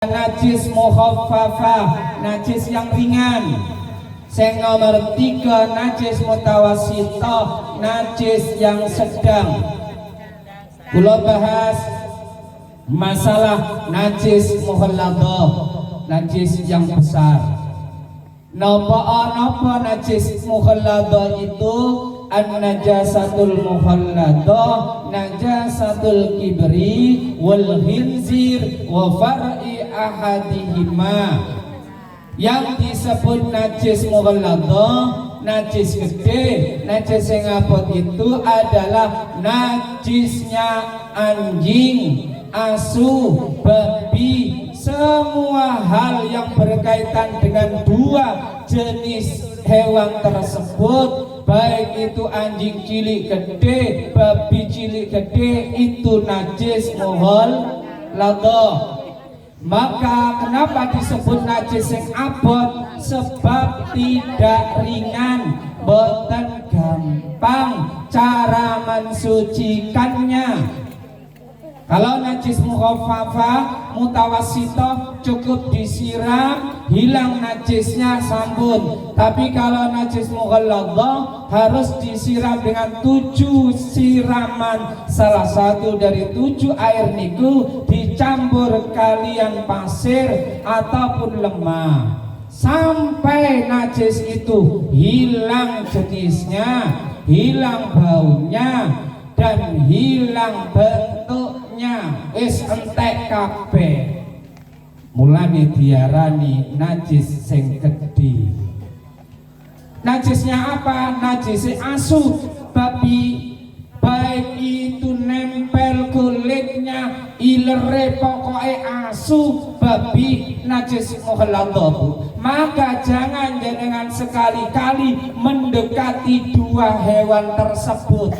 najis mukhaffafah, najis yang ringan. Yang nomor 3 najis mutawassithah, najis yang sedang. Kula bahas masalah najis mukhalladhah, najis yang besar. Napa najis mukhalladhah itu? An-najasatul mukhalladhah najasatul kibri wal khinzir wa far'i ahadihima. Yang disebut najis mukhalladhah, najis gede, najis yang abot itu adalah najisnya anjing, asu, babi, semua hal yang berkaitan dengan dua jenis hewan tersebut, baik itu anjing cilik gede, babi cilik gede, itu najis mukhalladhah. Maka kenapa disebut najis yang abot? Sebab tidak ringan, boten gampang cara mensucikannya. Kalau najis mukhaffafah, mutawassithah, cukup disiram, hilang najisnya, sambun. Tapi kalau najis mukhalladhah harus disiram dengan 7 siraman. Salah satu dari 7 air niku dicampur kalian pasir ataupun lemah, sampai najis itu hilang jenisnya, hilang baunya, dan hilang bentuknya, wis entek kabeh. Mulane diarani najis sing gedhe. Najisnya apa? Najisnya asu, babi, baik itu nempel kulitnya, ilere, pokoknya asu, babi, najis mukhalladhah. Maka jangan jenengan sekali-kali mendekati dua hewan tersebut.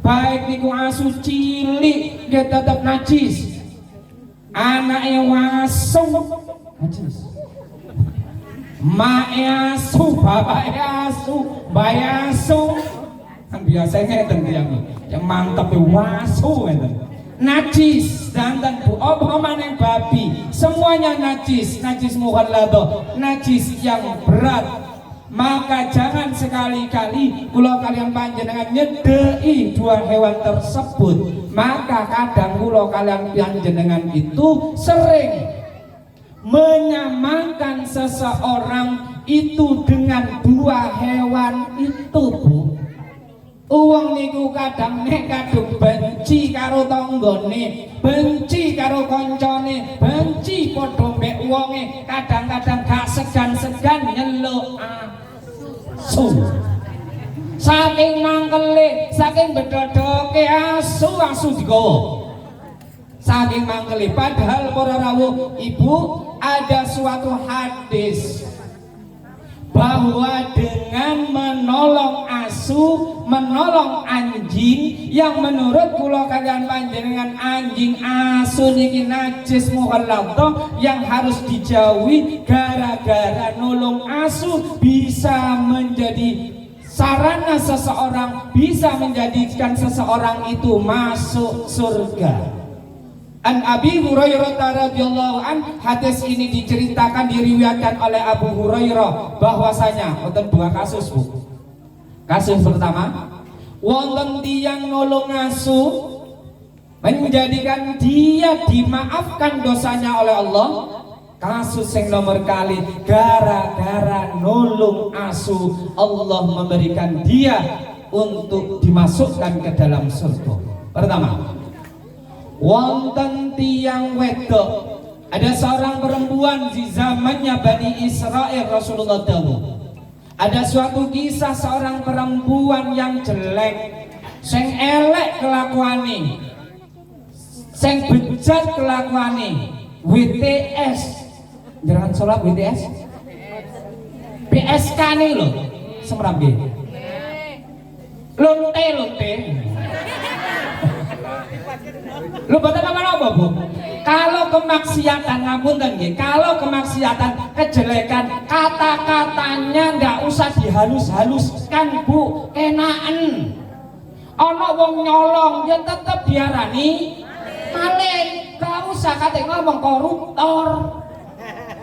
Baik niku asu cilik dia tetap najis, anaknya wasu najis, maknya asu, bapaknya asu, bayang asu. Kan biasanya yang mantap wasu najis. Dan bu maneh babi, semuanya najis, najis mukhalladhah, najis yang berat. Maka jangan sekali-kali kula kalian panjenengan nyedeki dua hewan tersebut. Maka kadang kula kalian panjenengan itu sering menyamakan seseorang itu dengan dua hewan itu, Bu. Uang niku kadang nek kadung benci karo tanggane, benci karo koncone, benci padha mbek wonge, kadang-kadang gak segan-segan nyeluk asu. Saking mangkele, saking bedodoke asu digawa. Saking mangkele, padahal para rawuh Ibu, ada suatu hadis bahwa dengan menolong asu, menolong anjing, yang menurut kula kalian panjenengan anjing asu niki najis mukhalladhah yang harus dijauhi, gara-gara nolong asu bisa menjadi sarana seseorang, bisa menjadikan seseorang itu masuk surga. An Abi Hurairah radhiyallahu an, hadis ini diceritakan, diriwayatkan oleh Abu Hurairah bahwasanya wonten dua kasus, Bu. Kasus pertama, wonten tiyang nolong asu menjadikan dia dimaafkan dosanya oleh Allah. Kasus yang nomor kali, gara-gara nolong asu Allah memberikan dia untuk dimasukkan ke dalam surga. Pertama, wonten tiyang wedok, ada seorang perempuan di zamannya Bani Israel, Rasulullah dawuh, ada suatu kisah seorang perempuan yang jelek, sing elek kelakuane, sing bejat kelakuane, WTS, jangan sholat WTS, PSK nih loh, semrambe, lonte. Lu betul apa Bu? Kalau kemaksiatan, ngapunten nggih, kalau kemaksiatan, kejelekan, kata-katanya nggak usah dihalus-haluskan, Bu, kenaen. Ana wong nyolong ya tetep diarani maling. gak usah kate ngomong koruptor.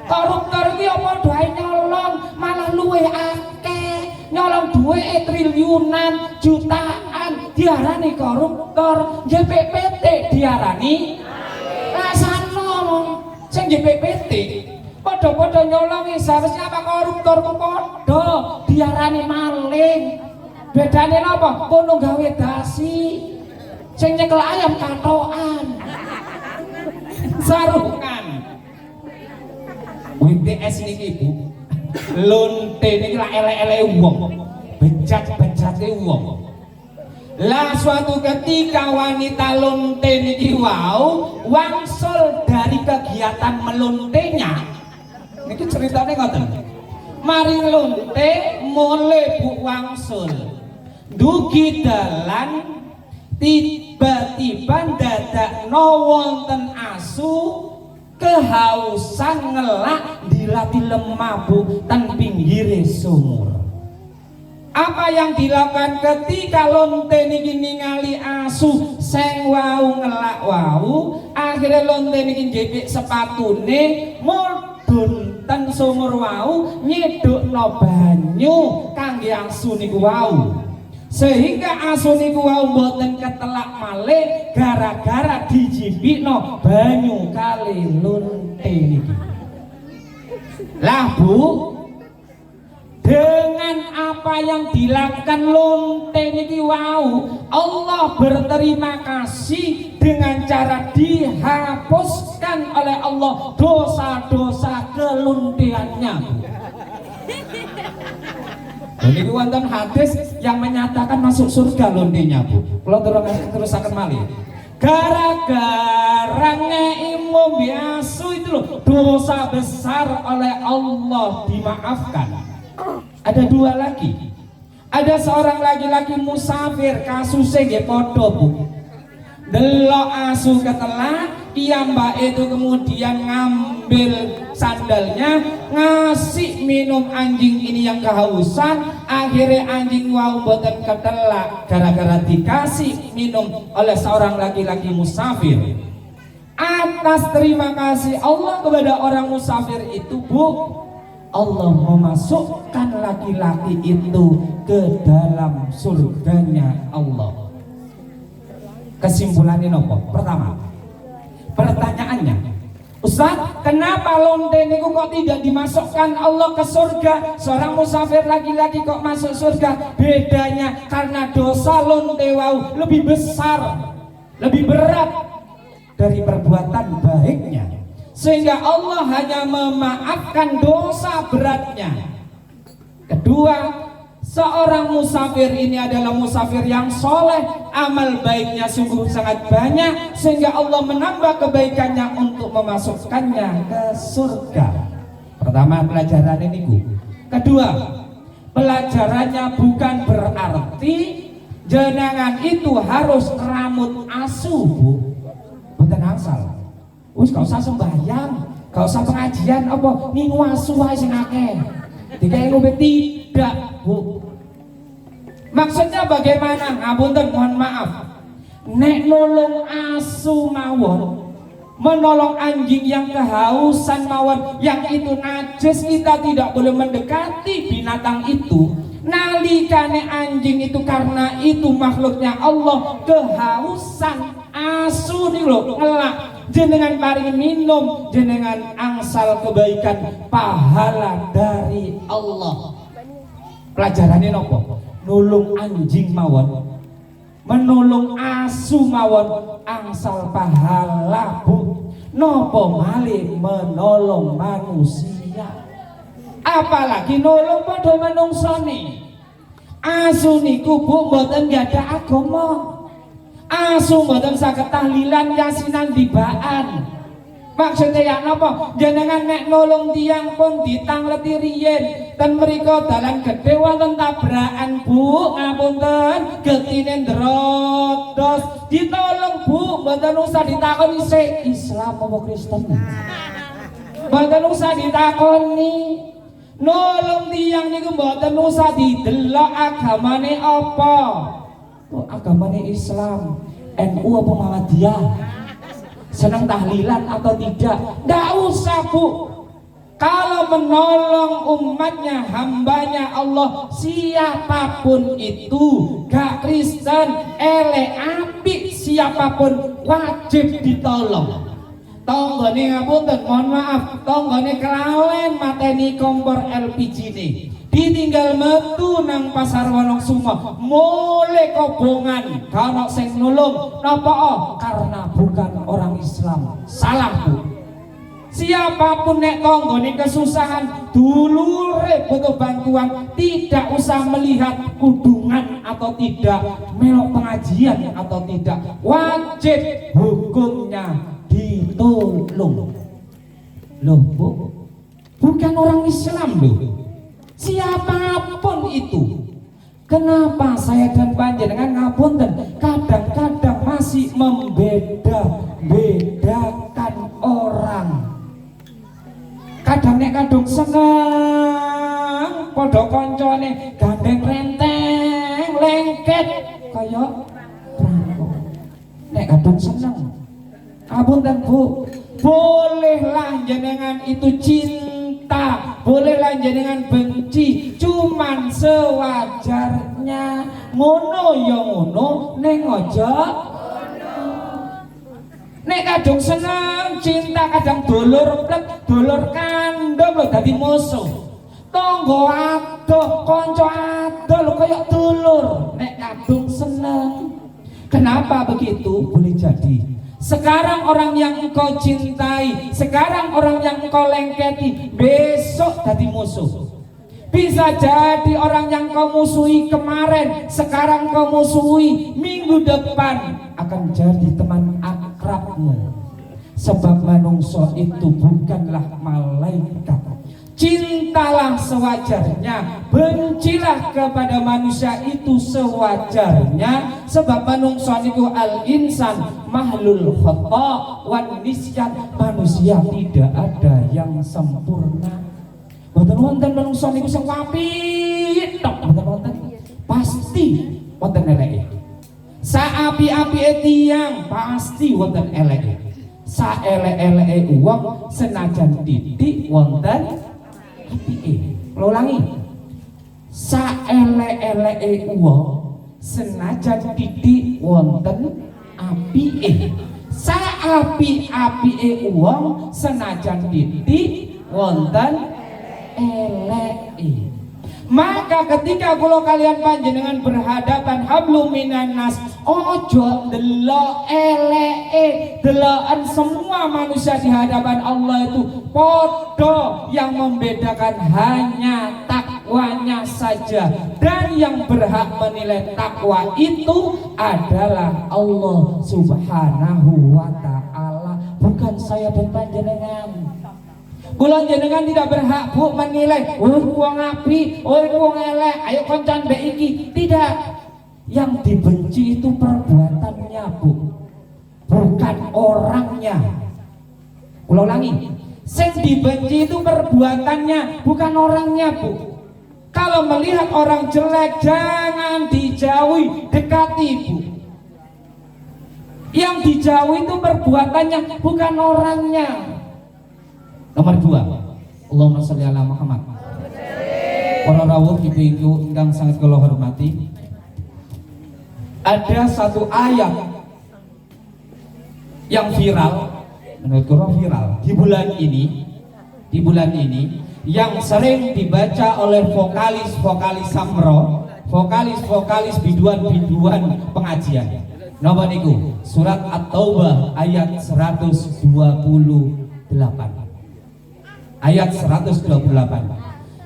Koruptor iki apa doae nyolong, malah luwe akeh. Nyolong duwe triliunan, jutaan diarani koruptor. JPPT diarani rasano sing JPPT padha-padha nyolongi, seharusnya apa koruptor ku padha diarani maling. Bedane napa? Kono gawe dasi sing nyekel ayam katokan sarungan. WTS niki Bu, lonte niki lak elek-eleke wong, bejat-bejate wong. Lah suatu ketika wanita lonte niki wau wangsul dari kegiatan melontenya. Niki ceritanya ngoten. Mari lonte mulai Bu wangsul. Dugi dalan tiba-tiba dadakno wonten asu kehausan ngelak dilati lemah Bu ten pinggire sumur. Apa yang dilakukan ketika lonte niki ningali asu sing wau ngelak wau, akhirnya lonte niki njepik sepatune mudhun ten sumur wau nyedukno banyu kangge asu niku wau. Sehingga asu niku wau mboten ketelak malih gara-gara dijipikno banyu kali lonte niki. Lah Bu, dengan apa yang dilakukan lonte niki wau, Allah berterima kasih dengan cara dihapuskan oleh Allah dosa-dosa kelonteannya. Ini wonten hadis yang menyatakan masuk surga lontenya Bu. Kalau terus akan malih. Gara-gara ngeimu biasu itu loh, dosa besar oleh Allah dimaafkan. Ada dua lagi. Ada seorang laki-laki musafir kasusnya nggih padha Bu. Delok asu ketelak, mbak itu kemudian ngambil sandalnya, ngasih minum anjing ini yang kehausan. Akhirnya anjing wau mboten ketelak gara-gara dikasih minum oleh seorang laki-laki musafir. Atas terima kasih Allah kepada orang musafir itu Bu, Allah memasukkan laki-laki itu ke dalam surganya Allah. Kesimpulannya nopo? Pertama, pertanyaannya, Ustaz, kenapa lonte niku kok tidak dimasukkan Allah ke surga? Seorang musafir laki-laki kok masuk surga? Bedanya karena dosa lonte wau lebih besar, lebih berat dari perbuatan baiknya, sehingga Allah hanya memaafkan dosa beratnya. Kedua, seorang musafir ini adalah musafir yang soleh, amal baiknya sungguh sangat banyak, sehingga Allah menambah kebaikannya untuk memasukkannya ke surga. Pertama, pelajaran ini Bu. Kedua, pelajarannya bukan berarti jenengan itu harus ramut asu Bu. Bukan asal. Wis gak usah sembahyang, gak usah pengajian apa ngingu asu wae sing akeh. Dikai ngombe tidak Bu. Maksudnya bagaimana? Ngapunten, mohon maaf. Nek nolong asu mawon, menolong anjing yang kehausan mawon, yang itu najis, kita tidak boleh mendekati binatang itu. Nalikane anjing itu karena itu makhluknya Allah kehausan, asu nih loh ngelak, jenengan paring minum, jenengan angsal kebaikan pahala dari Allah. Pelajarannya nopo? Nulung anjing mawon, menolong asu mawon, angsal pahala Bu. Nopo malih menolong manusia, apalagi nolong padha manungsane. Asu niku Bu mboten gadah agama. Asu mboten saged tahlilan yasinan dibaan. Maksudnya ya napa? Jenengan nek nolong tiang pun ditangleti riyen ten mriko dalan gedhe wonten tabrakan Bu, ngapunten getine ndrodos ditolong Bu, mboten usah ditakoni sik Islam apa Kristen. Mboten usah ditakoni. Nolong tiang niku mboten usah didelok agamane apa. Oh, agamane Islam, NU apa Muhammadiyah. senang tahlilan atau tidak? Nggak usah Bu. Kalau menolong umatnya, hambanya Allah, siapapun itu, gak Kristen, apik, siapapun wajib ditolong. Tonggone ngapunten, mohon maaf, tonggone kelawen mateni kompor LPG nih. Ditinggal metu nang pasar Wonosumo, mulai kobongan, kalau sing nulung, napa? Karena bukan orang Islam. Salah Bu. Siapapun nek tonggone kesusahan, dulure butuh bantuan, tidak usah melihat kudungan atau tidak, melok pengajian atau tidak, wajib hukumnya ditolong. Loh Bu, bukan orang Islam loh, siapapun itu. Kenapa saya dan panjenengan ngapunten kadang-kadang masih membeda-bedakan orang? Kadang nek kadung seneng padha kancane gandeng renteng lengket kaya prangko. Nek kadung seneng, apunten Bu, bolehlah jenengan itu cinta, bolehlah jenengan benci, cuman sewajarnya. Ngono ya ngono, ning aja nek kadung seneng cinta, kadang dulur plek, dulur kandhom lho dadi musuh. Tangga adoh, kanca adoh lho kaya dulur nek kadung seneng. Kenapa begitu? Boleh jadi sekarang orang yang engkau cintai, sekarang orang yang engkau lengketi, besok dadi musuh. Bisa jadi orang yang kau musuhi kemarin, sekarang kau musuhi, minggu depan akan jadi teman akrabmu. Sebab manungso itu bukanlah malaikat. Cintalah sewajarnya, bencilah kepada manusia itu sewajarnya. Sebab manungso itu al-insan mahlul khata wan nisyan, manusia tidak ada yang sempurna. Boten wonten manungsa niku sing apik tok, boten wonten. Pasti wonten eleke. Saapi-apike tiyang pasti wonten eleke. Saelek-eleke wong senajan titik wonten apike. Kula ulangi. Saelek-eleke wong senajan titik wonten apike. Saapi-apike wong senajan titik wonten eleke. Maka ketika kula kalian panjenengan berhadapan hablum minan nas, ojo delok eleke, delokan semua manusia di hadapan Allah itu podo, yang membedakan hanya takwanya saja, dan yang berhak menilai takwa itu adalah Allah Subhanahu wa ta'ala, bukan saya dan panjenengan. Kula jenengan tidak berhak Bu menilai, oh wong api, oh wong elek, ayo koncan mbek iki. Tidak. Yang dibenci itu perbuatannya Bu, bukan orangnya. Kula ulangi, sing dibenci itu perbuatannya, bukan orangnya Bu. Kalau melihat orang jelek jangan dijauhi, dekati Bu. Yang dijauhi itu perbuatannya, bukan orangnya. Nomor 2, Allahumma sholli ala Muhammad. Para rawuh ibu-ibu ingkang sangat kula hormati, ada satu ayat yang viral, menurut kula viral di bulan ini yang sering dibaca oleh vokalis Samro, vokalis biduan pengajian. Napa niku? Surat At-Taubah ayat 128. Ayat 128.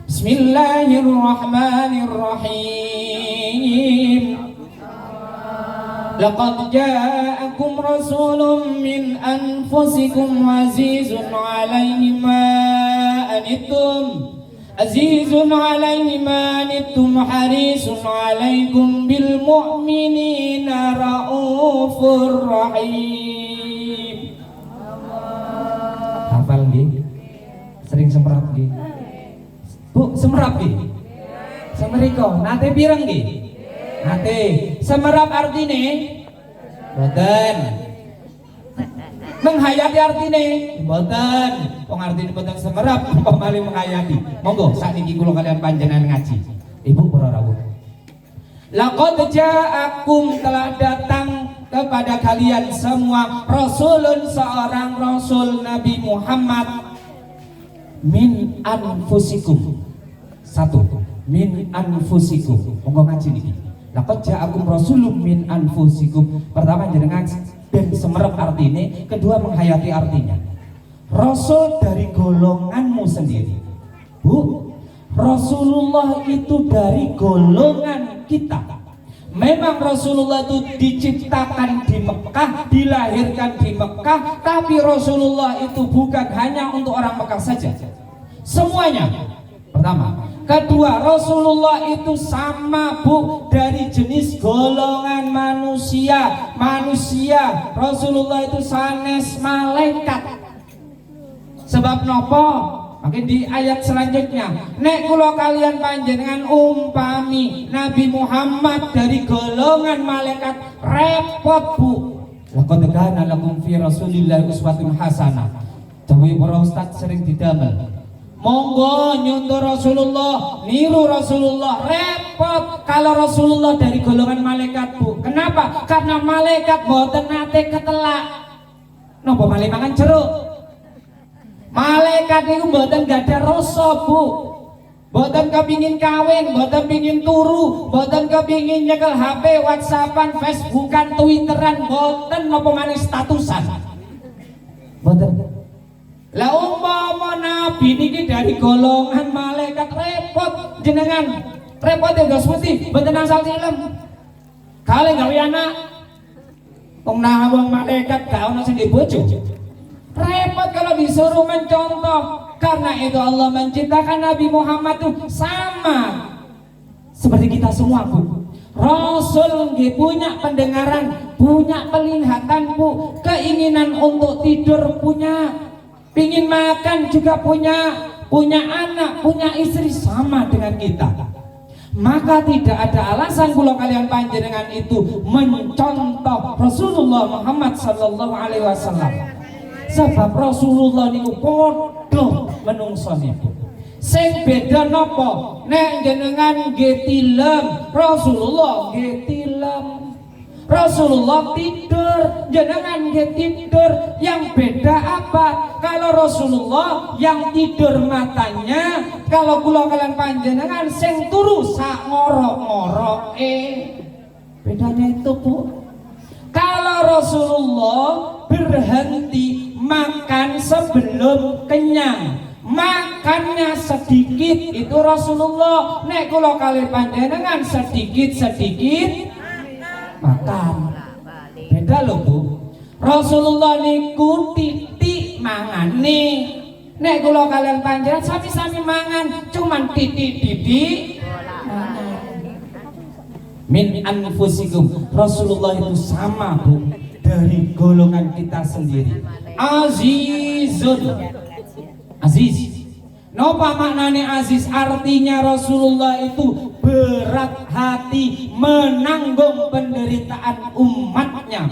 Bismillahirrahmanirrahim. Laqad ja'akum rasulun min anfusikum azizun 'alaihi ma anittum harisun 'alaikum bil mu'minina raufur rahim. Hafal nggih? Sering semerap nggih. Bu, semerap nggih? Semeriko, nate pireng nggih? Nate. Semerap artine? Boten. Menghayati artine mboten, wong artine mboten semerap pamali menghayati. Monggo sakniki kula kalian panjenengan ngaji. Ibu para rawuh. Laqad ja'akum, telah datang kepada kalian semua rasulun, seorang rasul Nabi Muhammad, min anfusikum. Satu, min anfusikum. Monggo ngaji niki. Laqad ja'akum rasulun min anfusikum. Pertama jenengan ben semerep artine, kedua menghayati artinya. Rasul dari golonganmu sendiri. Bu, Rasulullah itu dari golongan kita. Memang Rasulullah itu diciptakan di Mekah, dilahirkan di Mekah, tapi Rasulullah itu bukan hanya untuk orang Mekah saja. Semuanya. Pertama. Kedua, Rasulullah itu sama bu dari jenis golongan manusia. Manusia, Rasulullah itu sanes malaikat. Sebab nopo? Makin di ayat selanjutnya, nek kula kalian panjenengan umpami Nabi Muhammad dari golongan malaikat, repot bu. Laqad kana lakum fi Rasulillah uswatun hasanah. Dewe para ustaz sering didamel. Monggo nyuntur Rasulullah, niru Rasulullah. Repot kalau Rasulullah dari golongan malaikat bu. Kenapa? Karena malaikat boten nate ketelak. Napa malih mangan jeruk? Malaikat itu boten gak ada rasa bu. Boten kepingin kawin, boten pingin turu, boten kepingin nyekel HP, WhatsAppan, Facebookan, Twitteran, boten napa maneh statusan. Boten. Lah umpama nabi niki dari golongan malaikat, repot jenengan. Repot ya Gus Putih, mboten asal tilem. Kale gawe anak. Wong nah wong malaikat gak ono sing dibojo. Repot kalau disuruh mencontoh. Karena itu Allah menciptakan Nabi Muhammad itu sama seperti kita semua bu. Rasul nggih punya pendengaran, punya penglihatan bu, keinginan untuk tidur punya. Pingin makan juga punya anak, punya istri sama dengan kita. Maka tidak ada alasan kalau kalian panjenengan itu mencontoh Rasulullah Muhammad sallallahu alaihi wasallam. Sebab Rasulullah niku padha menungso niku. Sing beda napa? Nek jenengan nggih tilem, Rasulullah nggih tilem. Rasulullah tidur, jenengan nggih tidur. Yang beda apa? Kalau Rasulullah yang tidur matanya, kalau kula kalian panjenengan sing turu sak ngorok-ngoroke. Bedanya itu bu. Kalau Rasulullah berhenti makan sebelum kenyang, makannya sedikit, itu Rasulullah. Nek kula kalian panjenengan sedikit-sedikit makan. Beda loh bu. Rasulullah niku titik mangane. Nek kula kalian panjenengan sami-sami mangan, cuman titik-titik mangan. Min anfusikum. Rasulullah itu sama bu, dari golongan kita sendiri. Azizun, aziz. Napa maknane aziz? Artinya Rasulullah itu berat hati menanggung penderitaan umatnya.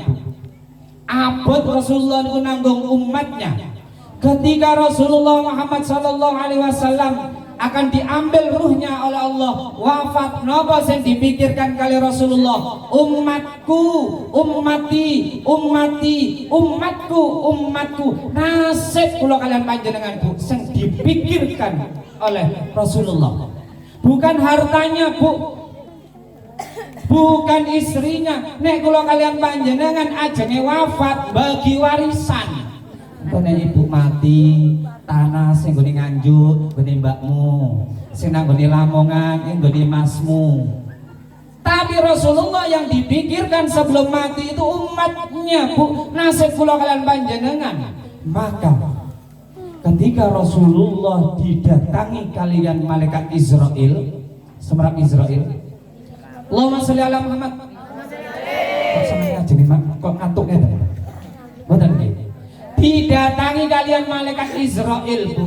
Abot Rasulullah itu nanggung umatnya. Ketika Rasulullah Muhammad sallallahu alaihi wasallam akan diambil ruhnya oleh Allah, wafat, napa sing dipikirkan kali Rasulullah? Umatku, ummati, ummati, umatku, umatku. Nasib kula kalian panjenengan bu, sing dipikirkan oleh Rasulullah. Bukan hartanya bu, bukan istrinya. Nek kula kalian panjenengan ajenge wafat bagi warisan. Kene ibu mati, tanah sing nggone Nganjuk nggone mbakmu, sing nang nggone Lamongan nggone masmu. Tapi Rasulullah yang dipikirkan sebelum mati itu umatnya bu, nasib kula kalian panjenengan. Maka ketika Rasulullah didatangi kalian malaikat Israel, semerap Israel, Allahumma sholli ala Muhammad. Kok sampeyan jenenge kok ngantuknya ta? Mboten nggih. Didatangi kalian malaikat Israel bu.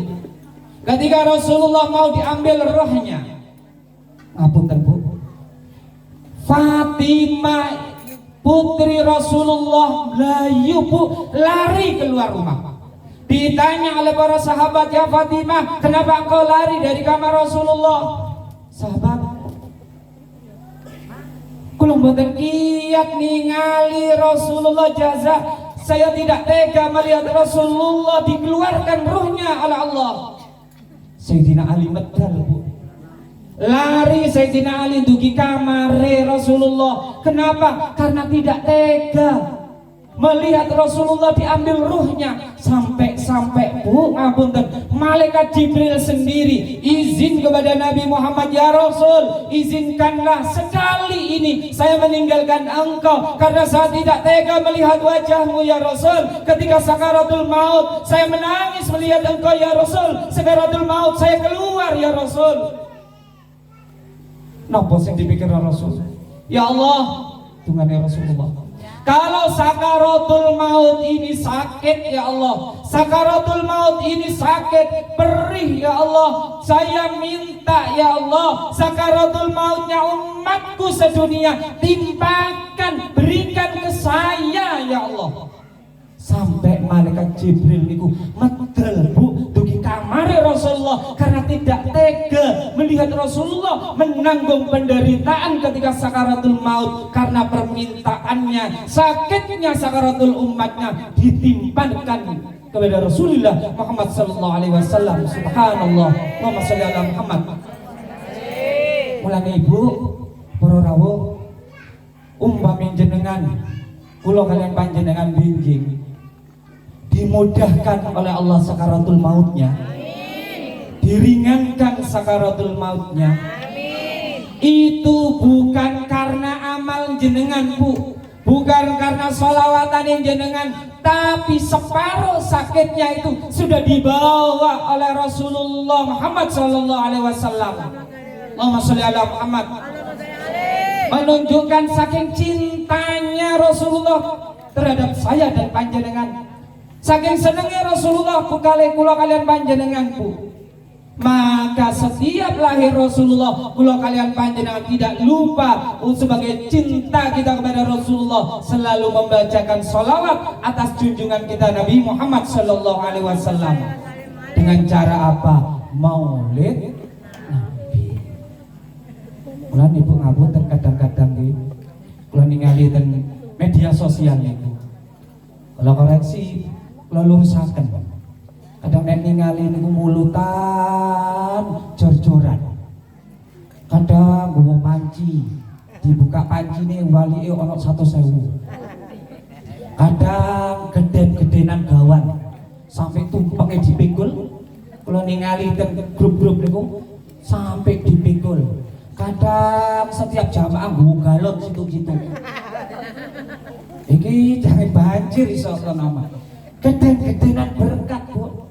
Ketika Rasulullah mau diambil rohnya, ngapunten bu, Fatimah putri Rasulullah layu bu, lari keluar rumah. Ditanya oleh para sahabat, ya Fatimah, kenapa engkau lari dari kamar Rasulullah? Sahabat, kula mboten kiyat ningali Rasulullah jaza. Saya tidak tega melihat Rasulullah dikeluarkan ruhnya oleh Allah. Sayyidina Ali medal bu, lari Sayyidina Ali dugi kamare Rasulullah. Kenapa? Karena tidak tega melihat Rasulullah diambil ruhnya. Sampai bu, ngapunten, malaikat Jibril sendiri izin kepada Nabi Muhammad, ya Rasul, izinkanlah sekali ini saya meninggalkan engkau, karena saya tidak tega melihat wajahmu ya Rasul. Ketika sakaratul maut saya menangis melihat engkau ya Rasul. Sakaratul maut saya keluar ya Rasul. Napa sing dipikir Rasul? Ya Allah, tungane Rasulullah, kalau sakaratul maut ini sakit ya Allah, sakaratul maut ini sakit, perih ya Allah, saya minta ya Allah, sakaratul mautnya umatku sedunia timpakan, berikan ke saya ya Allah. Sampai malaikat Jibril niku medal bu dugi kamare Rasulullah, karena tidak tega melihat Rasulullah menanggung penderitaan ketika sakaratul maut, karena permintaannya, sakitnya sakaratul umatnya ditimpankan kepada Rasulullah Muhammad sallallahu alaihi wasallam. Subhanallah, Allahumma sholli ala Muhammad. Mulane ibu para rawuh, umpami jenengan kula kalian panjenengan binjing dimudahkan oleh Allah sakaratul mautnya, diringankan sakaratul mautnya. Itu bukan karena amal jenengan bu, bukan karena sholawatan yang jenengan, tapi separuh sakitnya itu sudah dibawa oleh Rasulullah Muhammad sallallahu alaihi wasallam. Allahumma sholli ala Muhammad. Menunjukkan saking cintanya Rasulullah terhadap saya dan panjenengan, saking senangnya Rasulullah bekale kula kalian panjenenganku, maka setiap lahir Rasulullah kula kalian panjenengan tidak lupa sebagai cinta kita kepada Rasulullah selalu membacakan sholawat atas junjungan kita Nabi Muhammad sallallahu alaihi wasallam. Dengan cara apa? Maulid Nabi. Kula niku ngapunten kadang-kadang nggih kula ningali ten media sosial niku, kula koreksi, kula lurusaken. Kadang nek ningali niku mulutan jor-joran, kadang nggawa panci, dibuka pancine walike ana 100.000, kadang geden-gedenan gawan sampai tumpenge dipikul. Kula ningali ten grup-grup niku sampai dipikul. Kadang setiap jamaah nggawa galon situ-situ. Iki jangan banjir iso nama. Geden-gedenan berkat bu.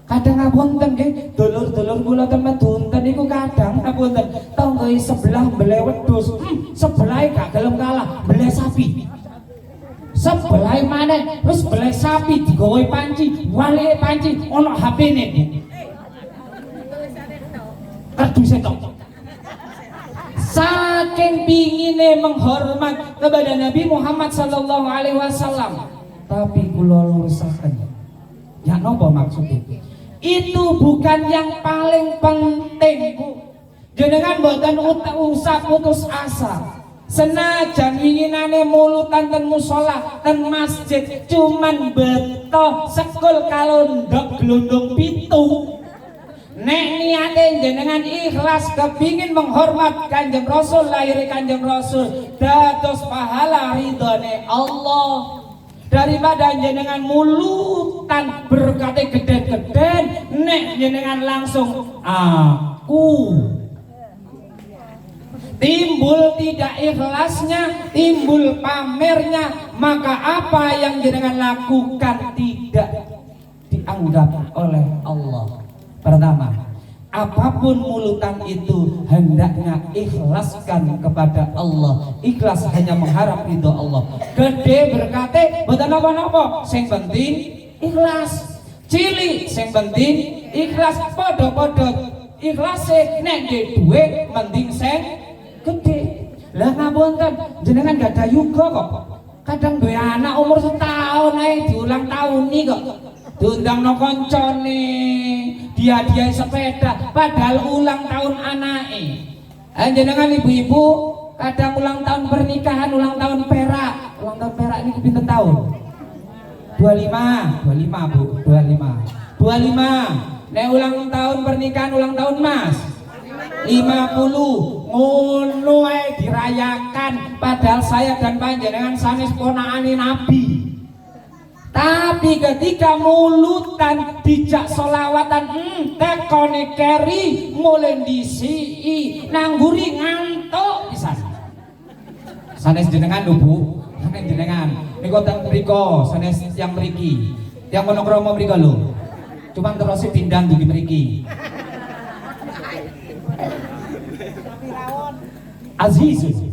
Kadang ngapunten nggih, dulur-dulur kula ten Medunten niku kadang ngapunten, tangga sebelah mbeleh wedhus, sebelah gak gelem kalah, mbeleh sapi. Sebelah maneh terus mbeleh sapi digawe panci, walike panci ana HP-ne. Karduse tok. Saking pingine menghormat kepada Nabi Muhammad sallallahu alaihi wasallam, tapi kula lurusaken. Ya napa maksudnya? Itu bukan yang paling penting bu. Jenengan mboten usah putus asa. Senajan winginane mulutan ten musala, ten masjid, cuman beto sekul kalondok glondong pitu. Nek niate jenengan ikhlas kepingin menghormat Kanjeng Rasul, lahir Kanjeng Rasul, dados pahala ridhone Allah, daripada jenengan mulutan berkate geden-geden, nek jenengan langsung aku timbul tidak ikhlasnya, timbul pamernya, maka apa yang jenengan lakukan tidak dianggap oleh Allah. Pertama, apapun mulutan itu hendaknya ikhlaskan kepada Allah, ikhlas hanya mengharap ridho Allah. Gede berkate boten napa-napa, sing penting ikhlas. Cilik sing penting ikhlas, padha-padha ikhlase. Nek duwe penting sing gede. Lah ngapunten, jenengan gak ada yuga kok. Kadang duwe anak umur setahun ae diulang tahuni kok. Diundangno koncone, dia sepeda padahal ulang tahun anake. Jenengan ibu-ibu kadang ulang tahun pernikahan, ulang tahun perak. Ulang tahun perak ini pinten tahun? 25 Bu, 25. Nek ulang tahun pernikahan, ulang tahun Mas 50. Ngono ae dirayakan padahal saya dan panjenengan sanes ponakane Nabi. Tapi ketika mulutan dijak solawatan tekone keri mulai disii nangguri ngantuk pisan. Sanes jenengan lho Bu, sanes jenengan niku teng mriko sanes yang mriki. Yang monokromo mriko lho. Cuman terus pindang dugi mriki. Azizun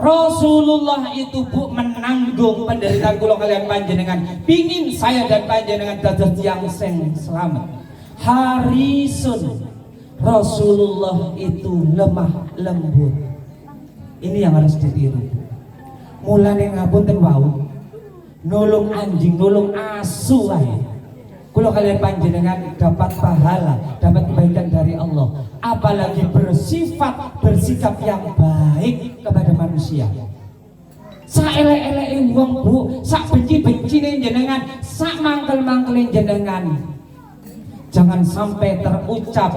Rasulullah itu Bu menanggung penderitaan kula kalian panjenengan. Pingin saya dan panjenengan dados tiyang sing selamat. Harisun Rasulullah itu lemah lembut. Ini yang harus ditiru. Mulane ngapunten wau. Nulung anjing, nulung asu wae. Kula kalian panjenengan dapat pahala, dapat kebaikan dari Allah. Apalagi bersikap yang baik kepada manusia. Sak elek-eleke wong Bu, sak benci-bencine jenengan, sak mangkel-mangkele jenengan. Jangan sampai terucap,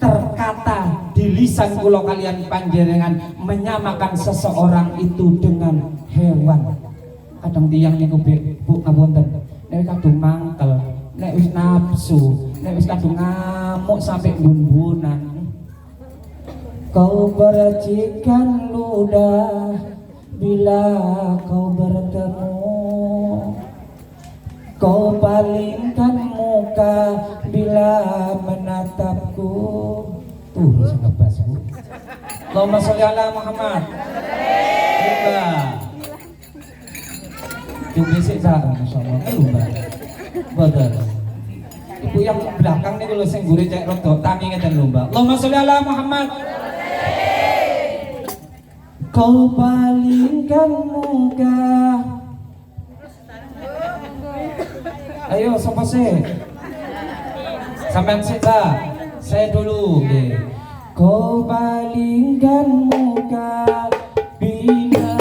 terkata di lisan kula kalian panjenengan menyamakan seseorang itu dengan hewan. Kadang tiyang niku Bu ngapunten, nek kadung mangkel, nek wis nafsu, nek wis kadung ngamuk sampai bumbunan. Kau percikan ludah bila kau bertemu, kau palingkan muka bila menatapku. Tuh bisa ngebas Bu. Allahumma sholli ala Muhammad. Iya. Yung bisik sa masyaallah. Ayo Mbak. Betul. Ibu yang belakang nih kalau sing gurih cek rodok tangi ngeten lho Mbak. Allahumma sholli ala Muhammad. Kau palingkan muka. Ayo sapa sih? Sampean sih saya dulu. Okay. Kau palingkan muka bila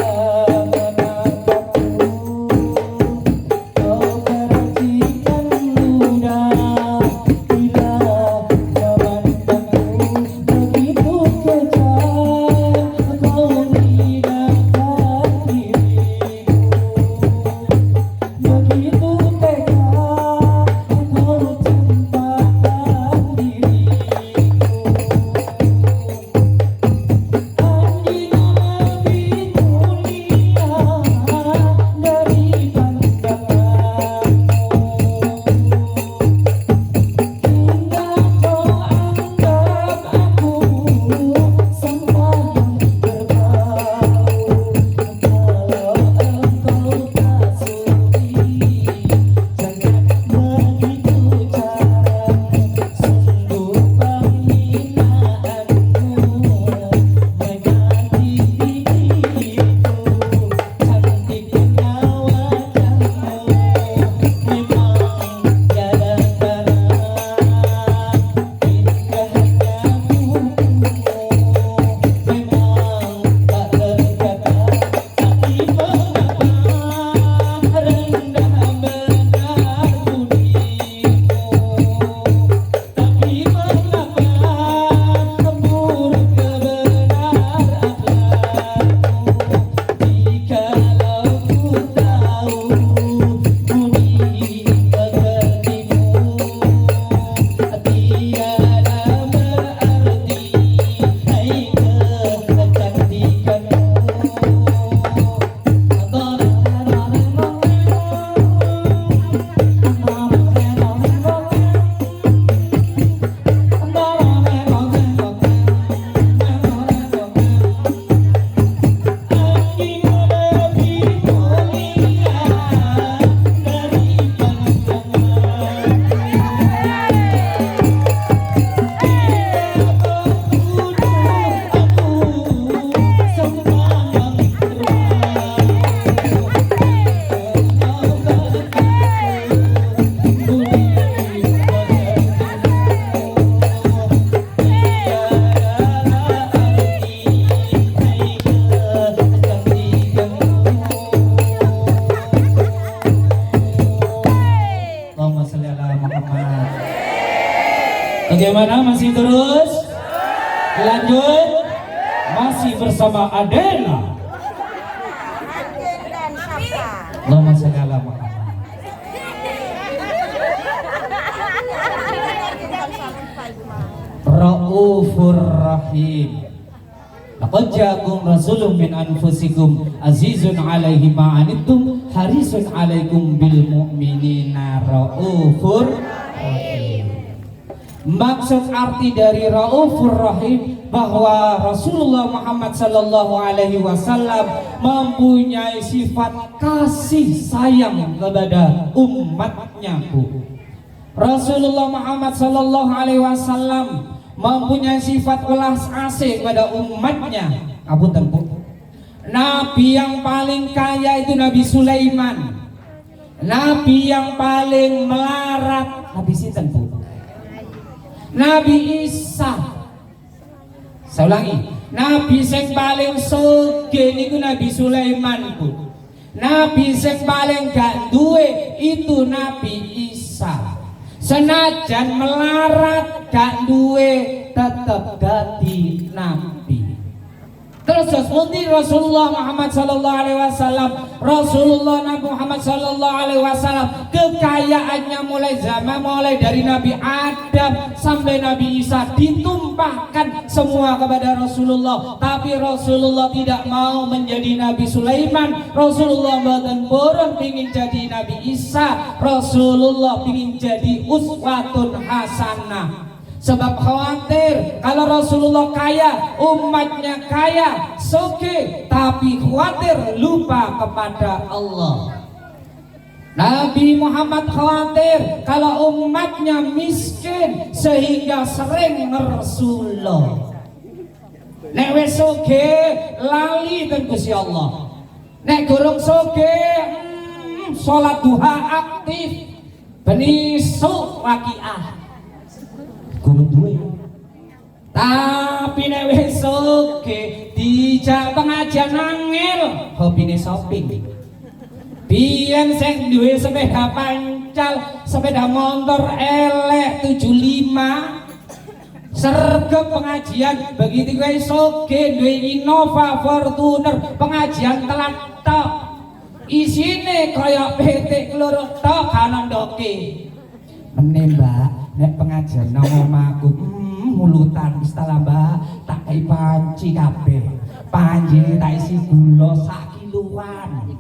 Bagaimana, masih terus? Lanjut. Masih bersama Adela. Allahumma sholli ala Muhammad. Raufur Rahim. Laqad ja'akum rasulun min anfusikum azizun 'alaihi ma anittum harisun 'alaikum bil mu'minina raufur rahim. Maksud arti dari Raufur Rahim bahwa Rasulullah Muhammad sallallahu alaihi wasallam mempunyai sifat kasih sayang kepada umatnya, Bu. Rasulullah Muhammad sallallahu alaihi wasallam mempunyai sifat welas asih kepada umatnya. Apunten, Bu. Nabi yang paling kaya itu Nabi Sulaiman. Nabi yang paling melarat Nabi sinten, Bu? Nabi Isa. Saya ulangi, Nabi yang paling sugih niku Nabi Sulaiman, Bu. Nabi yang paling gak duwe itu Nabi Isa. Senajan melarat gak duwe tetep dadi nabi. Terus seperti Rasulullah Muhammad sallallahu alaihi wasallam, Rasulullah Nabi Muhammad sallallahu alaihi wasallam kekayaannya mulai dari Nabi Adam sampai Nabi Isa ditumpahkan semua kepada Rasulullah. Tapi Rasulullah tidak mau menjadi Nabi Sulaiman. Rasulullah mboten purun pingin jadi Nabi Isa. Rasulullah pingin jadi uswatun hasanah. Sebab khawatir kalau Rasulullah kaya, umatnya kaya, sugih, tapi khawatir lupa kepada Allah. Nabi Muhammad khawatir kalau umatnya miskin sehingga sering ngersulo. Nek wis sugih lali ten Gusti Allah. Nek gorong sugih salat duha aktif, benisuk waqiah. Guru duwe. Tapi nek wis sugih dijak pengajian angel, hobine shopping. Biyen sing duwe sepeda pancal, sepeda motor elek 75, sergep pengajian. Begitu kowe sugih duwe Innova Fortuner, pengajian telat tok. Isine kaya petik keloro tok kanan doke. Meneh, Mbak, nek pengajian nang omahku mulutan istilah Mbak, tak kei panci kabeh. Panci tak isi gula sak kiloan.